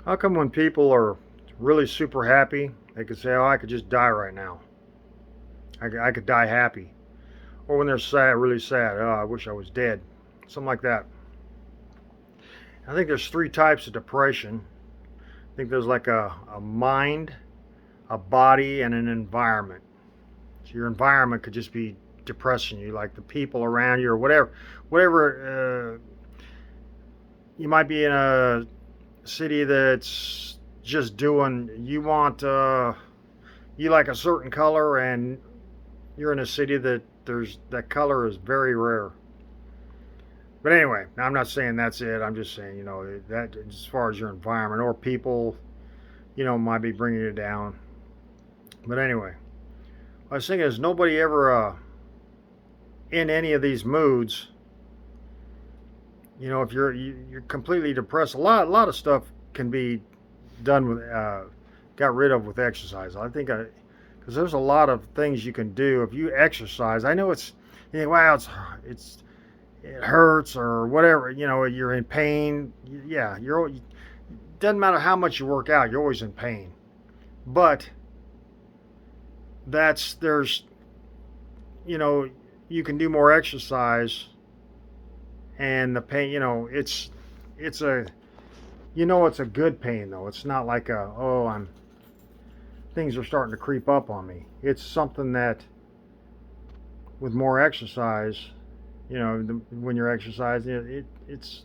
How come when people are really super happy, they could say, "Oh, I could just die right now. I could die happy." Or when they're sad, really sad, "Oh, I wish I was dead." Something like that. I think there's three types of depression. I think there's like a mind, a body, and an environment. So your environment could just be depressing you, like the people around you or whatever. Whatever you might be in a city that's just doing. You like a certain color, and you're in a city that there's that color is very rare. But anyway, I'm not saying that's it. I'm just saying, that as far as your environment or people, might be bringing you down. But anyway, what I was thinking is nobody ever in any of these moods. If you're completely depressed, a lot of stuff can be done with got rid of with exercise. I think because there's a lot of things you can do if you exercise. I know wow, it's it hurts or whatever. You're in pain. Yeah, it doesn't matter how much you work out, you're always in pain. But there's you know you can do more exercise, and the pain. It's a it's a good pain though. It's not like I'm things are starting to creep up on me. It's something that with more exercise, when you're exercising, it's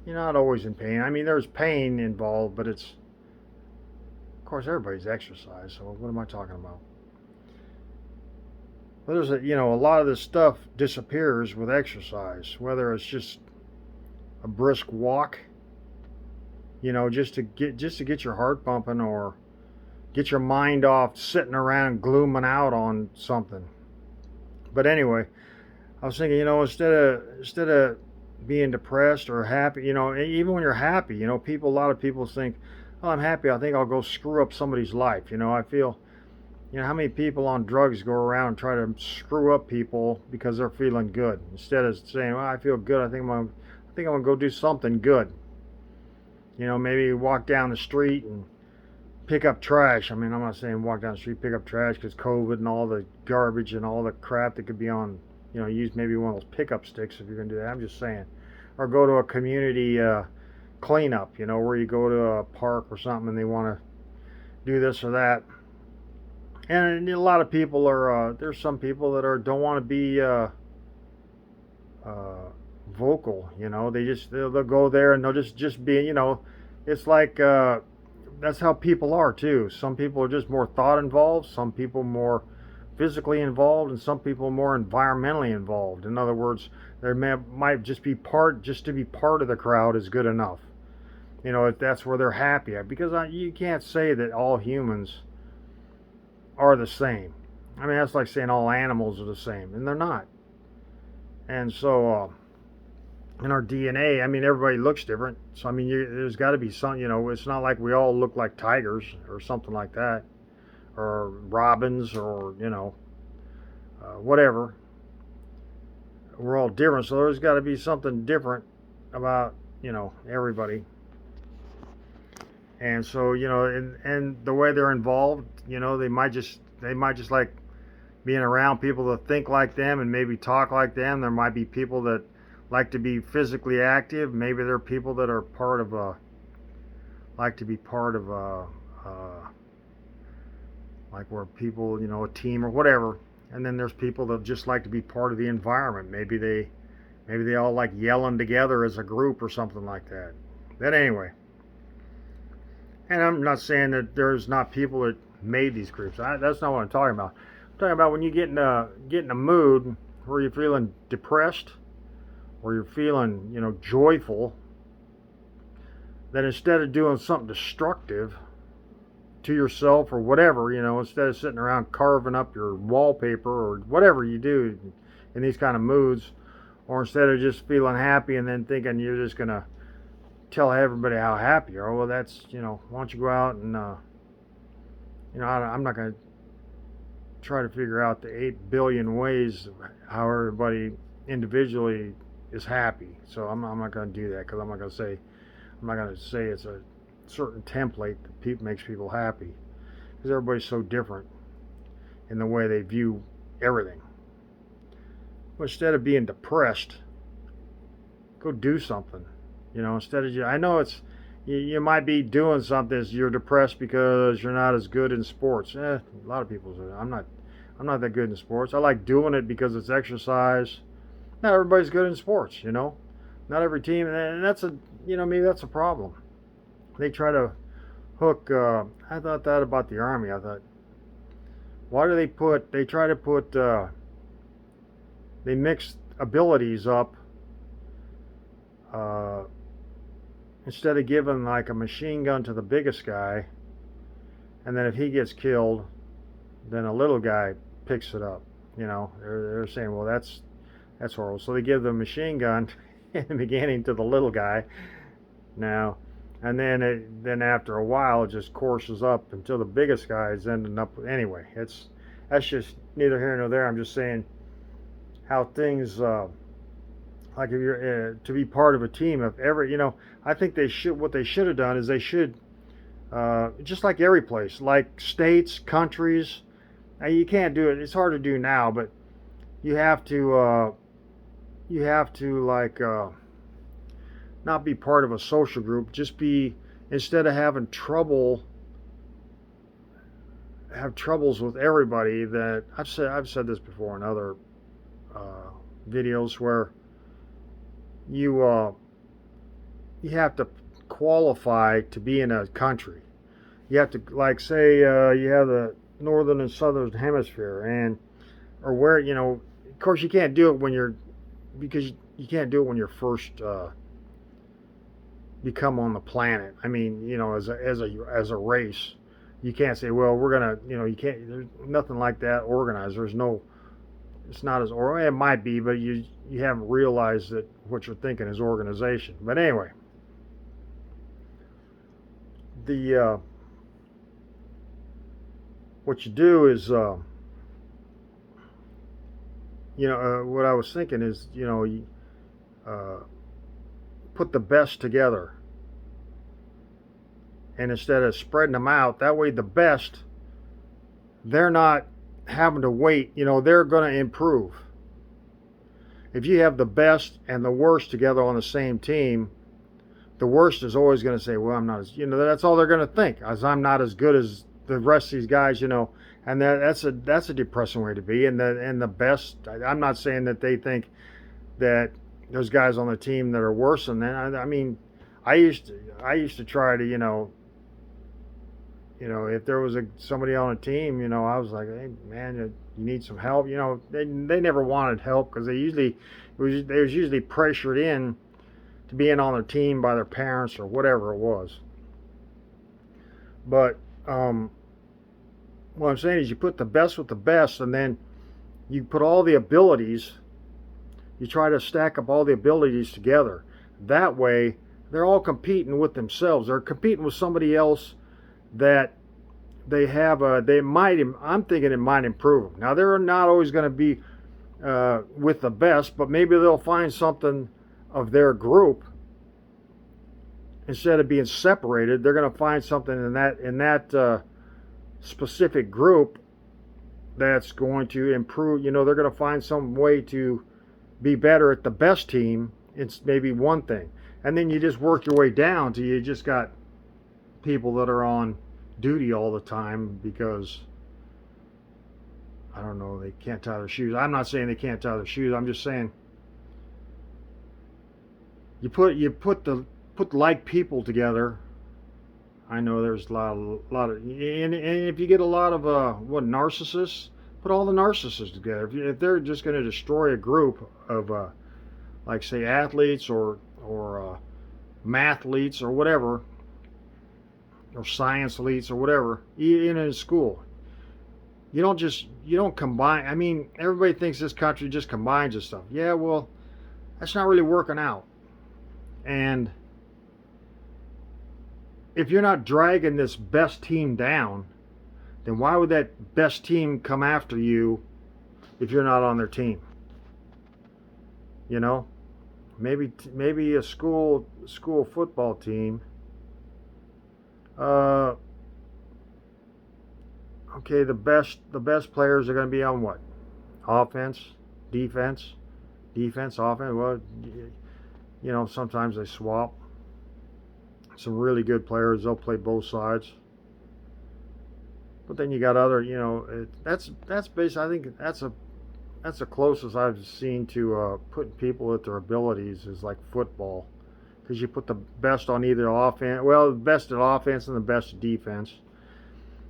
you're not always in pain. I mean, there's pain involved, but of course everybody's exercise. So what am I talking about? Well, a lot of this stuff disappears with exercise, whether it's just a brisk walk, just to get your heart pumping or get your mind off sitting around glooming out on something. But anyway, I was thinking, instead of being depressed or happy, even when you're happy, a lot of people think, "Oh, I'm happy. I think I'll go screw up somebody's life." I feel, how many people on drugs go around and try to screw up people because they're feeling good instead of saying, "Well, I feel good. I think I'm gonna go do something good." Maybe walk down the street and pick up trash. I mean, I'm not saying walk down the street pick up trash because COVID and all the garbage and all the crap that could be on. Use maybe one of those pickup sticks if you're gonna do that. I'm just saying, or go to a community cleanup. Where you go to a park or something and they want to do this or that. And a lot of people are. There's some people that don't want to be uh, vocal. They'll go there and they'll just be. It's like that's how people are too. Some people are just more thought involved. Some people more physically involved, and some people more environmentally involved. In other words, might just be just to be part of the crowd is good enough. If that's where they're happy at, because you can't say that all humans are the same. I mean, that's like saying all animals are the same, and they're not. And so, in our DNA, I mean, everybody looks different. So, I mean, there's got to be some, it's not like we all look like tigers or something like that, or robins, or, whatever. We're all different. So, there's got to be something different about, everybody. And so, and the way they're involved, they might just like being around people that think like them and maybe talk like them. There might be people that like to be physically active. Maybe there are people that are part of a like to be part of like where people, a team or whatever. And then there's people that just like to be part of the environment. Maybe they all like yelling together as a group or something like that. But anyway, and I'm not saying that there's not people that made these groups. That's not what I'm talking about. I'm talking about when you get in a mood where you're feeling depressed or you're feeling, joyful, that instead of doing something destructive to yourself or whatever, instead of sitting around carving up your wallpaper or whatever you do in these kind of moods, or instead of just feeling happy and then thinking you're just going to tell everybody how happy you are, well, that's, why don't you go out and, I'm not going to try to figure out the 8 billion ways how everybody individually is happy. So I'm not going to do that because I'm not going to say it's a certain template that makes people happy, because everybody's so different in the way they view everything. But instead of being depressed, go do something. Instead of, I know you might be doing something. You're depressed because you're not as good in sports. A lot of people say I'm not that good in sports. I like doing it because it's exercise. Not everybody's good in sports. Not every team, and that's maybe that's a problem. They try to hook. I thought that about the Army. I thought, why do they try to put, they mix abilities up, uh, instead of giving like a machine gun to the biggest guy, and then if he gets killed, then a little guy picks it up. They're saying, well, that's horrible. So they give the machine gun in the beginning to the little guy now, and then after a while it just courses up until the biggest guy is ending up. Anyway, that's just neither here nor there. I'm just saying how things, like if you're, to be part of a team, if ever, I think what they should have done is they should, just like every place, like states, countries. Now, you can't do it. It's hard to do now, but you have to like, not be part of a social group. Just be, instead of having have troubles with everybody. That I've said this before in other, videos, where you have to qualify to be in a country. You have to, like, say, you have the northern and southern hemisphere, and or where, of course you can't do it when you're, because you can't do it when you're first, become on the planet. I mean, as a race, you can't say, well, we're gonna, you can't. There's nothing like that organized. There's no. It's not as, or it might be, but you haven't realized that what you're thinking is organization. But anyway, the what you do is, what I was thinking is, you, put the best together, and instead of spreading them out, that way the best, they're not having to wait. They're going to improve. If you have the best and the worst together on the same team, the worst is always going to say, well, I'm not as, that's all they're going to think, as I'm not as good as the rest of these guys, and that's a depressing way to be. And the best, I'm not saying that they think that there's guys on the team that are worse than that. I mean, I used to try to, if there was somebody on a team, I was like, hey man, you need some help. They never wanted help, because they was usually pressured in to being on their team by their parents or whatever it was. But what I'm saying is, you put the best with the best, and then you put all the abilities. You try to stack up all the abilities together. That way, they're all competing with themselves. They're competing with somebody else that they have. I'm thinking it might improve them. Now, they're not always going to be, with the best, but maybe they'll find something of their group. Instead of being separated, they're going to find something in that specific group that's going to improve. They're going to find some way to be better at the best team. It's maybe one thing, and then you just work your way down till you just got people that are on duty all the time because, I don't know, they can't tie their shoes. I'm not saying they can't tie their shoes. I'm just saying you put like people together. I know there's a lot of, and if you get a lot of narcissists, put all the narcissists together. If they're just going to destroy a group of, like, say, athletes or mathletes or whatever, or science elites or whatever, even in school, you don't combine. I mean, everybody thinks this country just combines this stuff. Yeah, well, that's not really working out. And if you're not dragging this best team down, then why would that best team come after you if you're not on their team? Maybe a school football team Uh, okay, the best players are going to be on what? Offense, defense, defense, offense. Well, sometimes they swap. Some really good players, they'll play both sides. But then you got other, that's based. I think that's the closest I've seen to putting people at their abilities is like football, because you put the best on either offense. Well, the best at offense and the best at defense,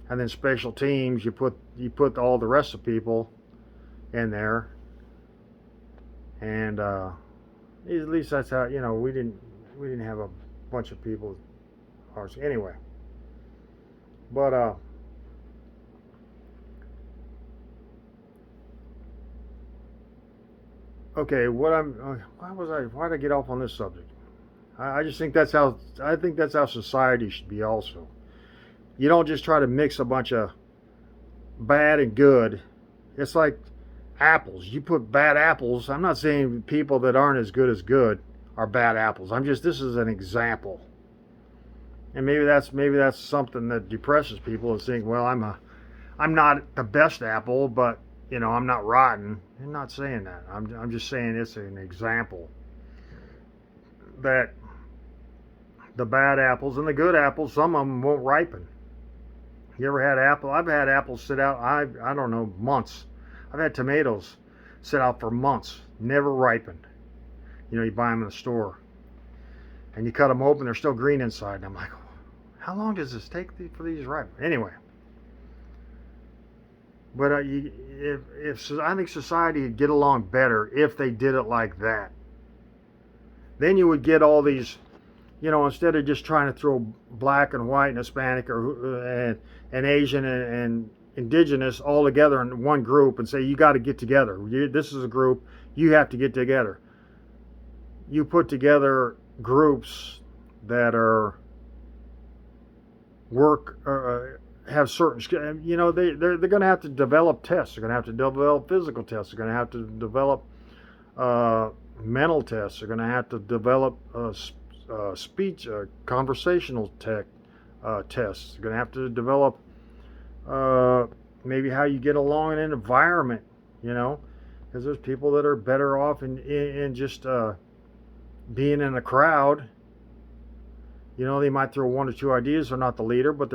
and then special teams. You put all the rest of the people in there, and at least that's how we didn't have a bunch of people. Anyway, but okay. Why did I get off on this subject? I just think that's how society should be. Also, you don't just try to mix a bunch of bad and good. It's like apples. You put bad apples. I'm not saying people that aren't as good as good are bad apples. This is an example. And maybe that's something that depresses people, is saying, well, I'm not the best apple, but I'm not rotten. I'm not saying that. I'm just saying it's an example that the bad apples and the good apples, some of them won't ripen. You ever had apple? I've had apples sit out. I don't know, months. I've had tomatoes sit out for months, never ripened. You buy them in the store, and you cut them open, they're still green inside. And I'm like, how long does this take for these to ripen? Anyway, but if I think society would get along better if they did it like that. Then you would get all these, instead of just trying to throw black and white and Hispanic and Asian and indigenous all together in one group and say, you got to get together. This is a group, you have to get together. You put together groups that are have certain, they're going to have to develop tests. They're going to have to develop physical tests. They're going to have to develop mental tests. They're going to have to develop speech, conversational tests. They're going to have to develop maybe how you get along in an environment, because there's people that are better off in just being in a crowd. They might throw one or two ideas. They're not the leader, but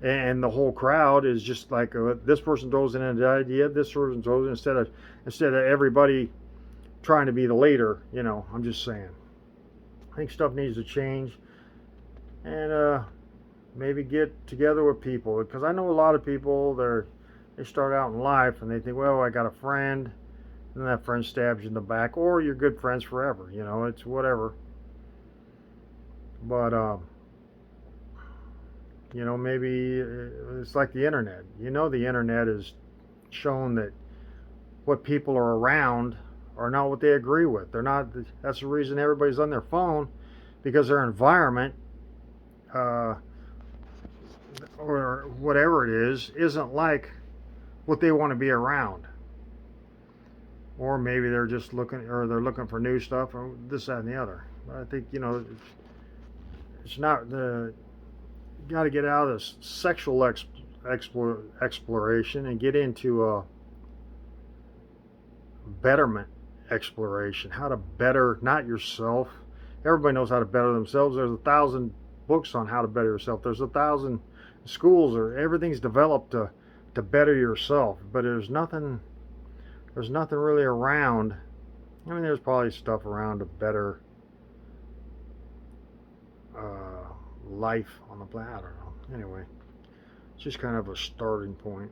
and the whole crowd is just like this person throws in an idea, this person throws in, instead of everybody trying to be the leader. I'm just saying. I think stuff needs to change, and maybe get together with people, because I know a lot of people they start out in life and they think, well, I got a friend, and that friend stabs you in the back, or you're good friends forever. It's whatever. But maybe it's like the internet. The internet has shown that what people are around are not what they agree with. They're not. That's the reason everybody's on their phone, because their environment, or whatever it is, isn't like what they want to be around. Or maybe they're just looking for new stuff, or this, that, and the other. I think it's not the. You got to get out of this sexual exploration and get into betterment exploration. How to better, not yourself. Everybody knows how to better themselves. There's 1,000 books on how to better yourself. There's 1,000 schools, or everything's developed to better yourself. But there's nothing really around. I mean, there's probably stuff around to better life on the planet. I don't know. Anyway, it's just kind of a starting point.